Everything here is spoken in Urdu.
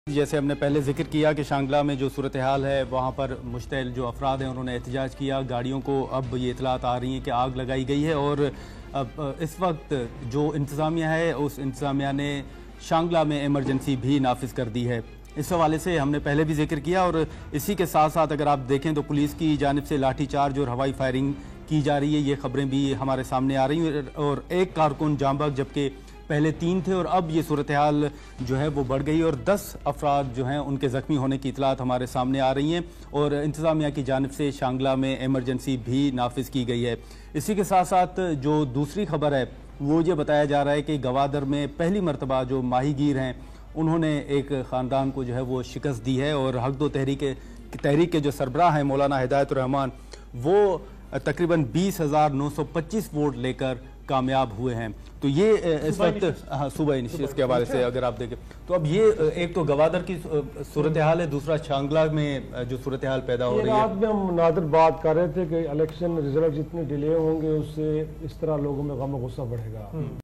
جیسے ہم نے پہلے ذکر کیا کہ شانگلہ میں جو صورتحال ہے وہاں پر مشتعل جو افراد ہیں انہوں نے احتجاج کیا، گاڑیوں کو اب یہ اطلاعات آ رہی ہیں کہ آگ لگائی گئی ہے، اور اب اس وقت جو انتظامیہ ہے اس انتظامیہ نے شانگلہ میں ایمرجنسی بھی نافذ کر دی ہے۔ اس حوالے سے ہم نے پہلے بھی ذکر کیا، اور اسی کے ساتھ ساتھ اگر آپ دیکھیں تو پولیس کی جانب سے لاٹھی چارج اور ہوائی فائرنگ کی جا رہی ہے، یہ خبریں بھی ہمارے سامنے آ رہی ہیں، اور ایک کارکن جاں بحق جبکہ پہلے 3 تھے، اور اب یہ صورتحال جو ہے وہ بڑھ گئی اور 10 افراد جو ہیں ان کے زخمی ہونے کی اطلاعات ہمارے سامنے آ رہی ہیں، اور انتظامیہ کی جانب سے شانگلہ میں ایمرجنسی بھی نافذ کی گئی ہے۔ اسی کے ساتھ ساتھ جو دوسری خبر ہے وہ یہ بتایا جا رہا ہے کہ گوادر میں پہلی مرتبہ جو ماہی گیر ہیں انہوں نے ایک خاندان کو جو ہے وہ شکست دی ہے، اور حق دو تحریک کے جو سربراہ ہیں مولانا ہدایت الرحمان وہ تقریباً 20,925 ووٹ لے کر کامیاب ہوئے ہیں۔ تو یہ اس وقت صوبائی نشست کے حوالے سے اگر آپ دیکھیں تو اب یہ ایک تو گوادر کی صورتحال ہے، دوسرا شانگلہ میں جو صورتحال پیدا ہو رہی ہے۔ رات میں ہم نادر بات کر رہے تھے کہ الیکشن رزلٹ جتنے ڈیلے ہوں گے اس سے اس طرح لوگوں میں غم و غصہ بڑھے گا۔